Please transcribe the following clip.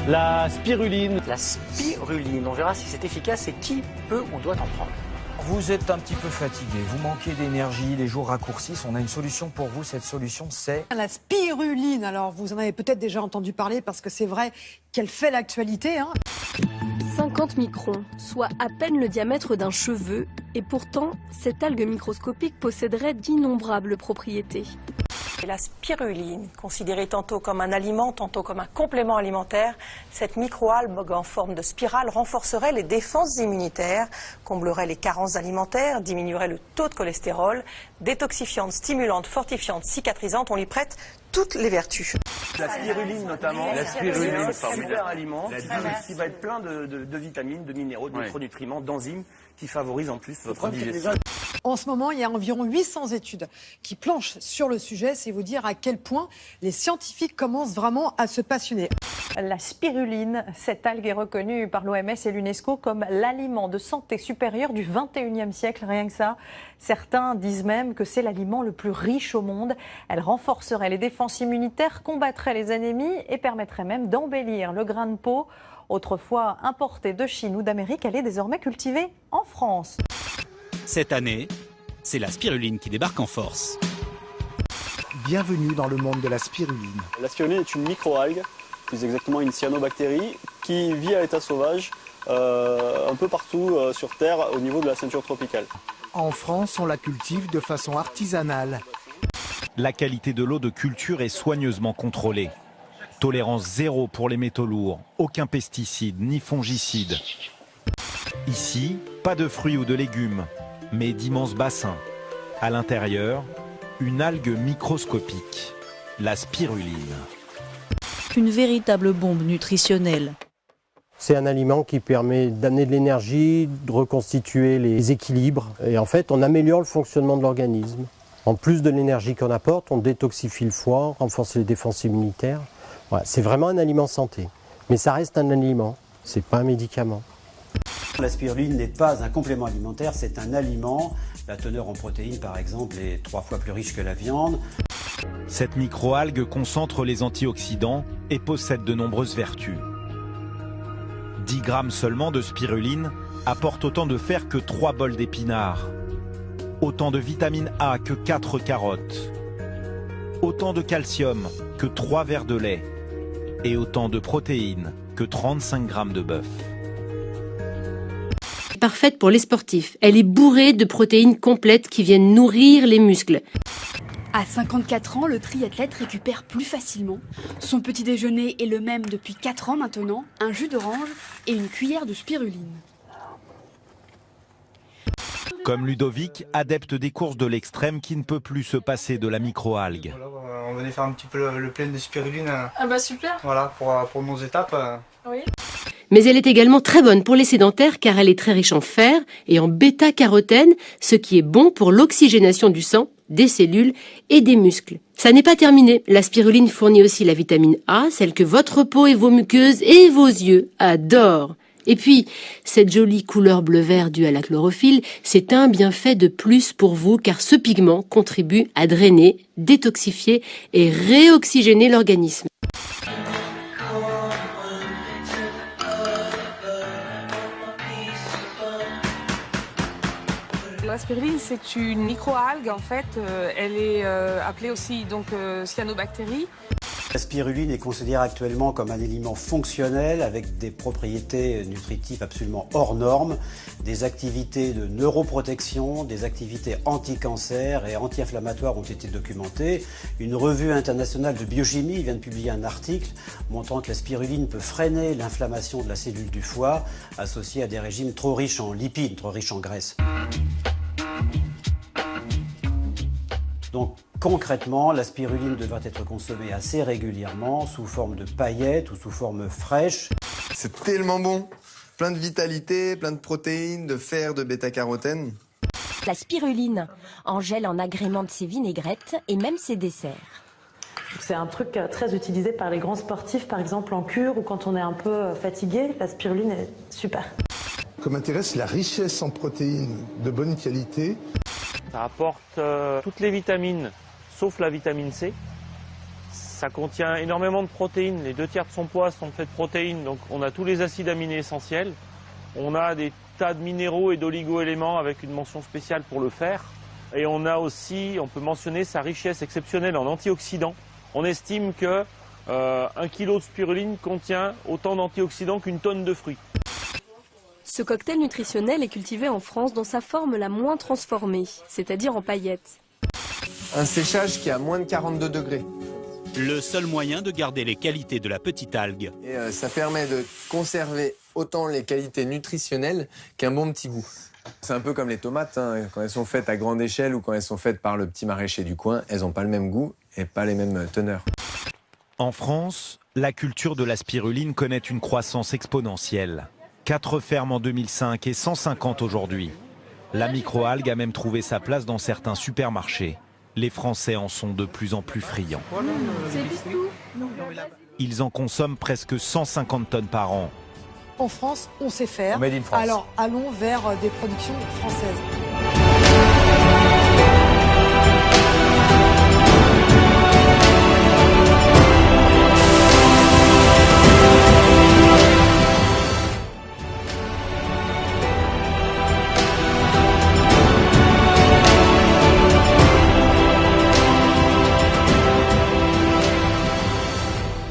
La spiruline. La spiruline, on verra si c'est efficace et qui peut ou doit en prendre. Vous êtes un petit peu fatigué, vous manquez d'énergie, les jours raccourcissent, on a une solution pour vous, cette solution c'est... La spiruline, alors vous en avez peut-être déjà entendu parler parce que c'est vrai qu'elle fait l'actualité. 50 microns, soit à peine le diamètre d'un cheveu, et pourtant, cette algue microscopique posséderait d'innombrables propriétés. La spiruline, considérée tantôt comme un aliment, tantôt comme un complément alimentaire, cette microalgue en forme de spirale renforcerait les défenses immunitaires, comblerait les carences alimentaires, diminuerait le taux de cholestérol, détoxifiante, stimulante, fortifiante, cicatrisante, on lui prête toutes les vertus. La spiruline notamment, c'est un super aliment qui va être plein de vitamines, de minéraux, de micronutriments, d'enzymes qui favorisent en plus votre digestion. En ce moment, il y a environ 800 études qui planchent sur le sujet. C'est vous dire à quel point les scientifiques commencent vraiment à se passionner. La spiruline, cette algue est reconnue par l'OMS et l'UNESCO comme l'aliment de santé supérieur du 21e siècle, rien que ça. Certains disent même que c'est l'aliment le plus riche au monde. Elle renforcerait les défenses immunitaires, combattrait les anémies et permettrait même d'embellir le grain de peau. Autrefois importée de Chine ou d'Amérique, elle est désormais cultivée en France. Cette année, c'est la spiruline qui débarque en force. Bienvenue dans le monde de la spiruline. La spiruline est une microalgue, plus exactement une cyanobactérie, qui vit à l'état sauvage un peu partout sur Terre au niveau de la ceinture tropicale. En France, on la cultive de façon artisanale. La qualité de l'eau de culture est soigneusement contrôlée. Tolérance zéro pour les métaux lourds, aucun pesticide ni fongicide. Ici, pas de fruits ou de légumes, mais d'immenses bassins. À l'intérieur, une algue microscopique, la spiruline. Une véritable bombe nutritionnelle. C'est un aliment qui permet d'amener de l'énergie, de reconstituer les équilibres. Et en fait, on améliore le fonctionnement de l'organisme. En plus de l'énergie qu'on apporte, on détoxifie le foie, renforce les défenses immunitaires. Voilà, c'est vraiment un aliment santé. Mais ça reste un aliment, c'est pas un médicament. La spiruline n'est pas un complément alimentaire, c'est un aliment. La teneur en protéines, par exemple, est 3 fois plus riche que la viande. Cette microalgue concentre les antioxydants et possède de nombreuses vertus. 10 grammes seulement de spiruline apportent autant de fer que 3 bols d'épinards. Autant de vitamine A que 4 carottes. Autant de calcium que 3 verres de lait. Et autant de protéines que 35 grammes de bœuf. Parfaite pour les sportifs. Elle est bourrée de protéines complètes qui viennent nourrir les muscles. À 54 ans, le triathlète récupère plus facilement. Son petit déjeuner est le même depuis 4 ans maintenant, un jus d'orange et une cuillère de spiruline. Comme Ludovic, adepte des courses de l'extrême qui ne peut plus se passer de la microalgue. Voilà, on venait faire un petit peu le plein de spiruline. Ah bah super. Voilà, pour nos étapes. Oui. Mais elle est également très bonne pour les sédentaires car elle est très riche en fer et en bêta-carotène, ce qui est bon pour l'oxygénation du sang, des cellules et des muscles. Ça n'est pas terminé. La spiruline fournit aussi la vitamine A, celle que votre peau et vos muqueuses et vos yeux adorent. Et puis, cette jolie couleur bleu-vert due à la chlorophylle, c'est un bienfait de plus pour vous car ce pigment contribue à drainer, détoxifier et réoxygéner l'organisme. La spiruline, c'est une microalgue en fait. Elle est appelée aussi donc cyanobactérie. La spiruline est considérée actuellement comme un aliment fonctionnel avec des propriétés nutritives absolument hors normes, des activités de neuroprotection, des activités anti-cancer et anti-inflammatoires ont été documentées. Une revue internationale de biochimie vient de publier un article montrant que la spiruline peut freiner l'inflammation de la cellule du foie associée à des régimes trop riches en lipides, trop riches en graisses. Donc concrètement, la spiruline devrait être consommée assez régulièrement sous forme de paillettes ou sous forme fraîche. C'est tellement bon, plein de vitalité, plein de protéines, de fer, de bêta-carotène. La spiruline, en gel en agrément de ses vinaigrettes et même ses desserts. C'est un truc très utilisé par les grands sportifs, par exemple en cure ou quand on est un peu fatigué, la spiruline est super. Comme intérêt, c'est la richesse en protéines de bonne qualité. Ça apporte toutes les vitamines, sauf la vitamine C. Ça contient énormément de protéines. Les 2/3 de son poids sont faits de protéines. Donc on a tous les acides aminés essentiels. On a des tas de minéraux et d'oligo-éléments avec une mention spéciale pour le fer. Et on a aussi, on peut mentionner sa richesse exceptionnelle en antioxydants. On estime que 1 kg de spiruline contient autant d'antioxydants qu'une tonne de fruits. Ce cocktail nutritionnel est cultivé en France dans sa forme la moins transformée, c'est-à-dire en paillettes. Un séchage qui est à moins de 42 degrés. Le seul moyen de garder les qualités de la petite algue. Et ça permet de conserver autant les qualités nutritionnelles qu'un bon petit goût. C'est un peu comme les tomates, hein. Quand elles sont faites à grande échelle ou quand elles sont faites par le petit maraîcher du coin, elles n'ont pas le même goût et pas les mêmes teneurs. En France, la culture de la spiruline connaît une croissance exponentielle. 4 fermes en 2005 et 150 aujourd'hui. La microalgue a même trouvé sa place dans certains supermarchés. Les Français en sont de plus en plus friands. Ils en consomment presque 150 tonnes par an. En France, on sait faire. Made in France. Alors allons vers des productions françaises.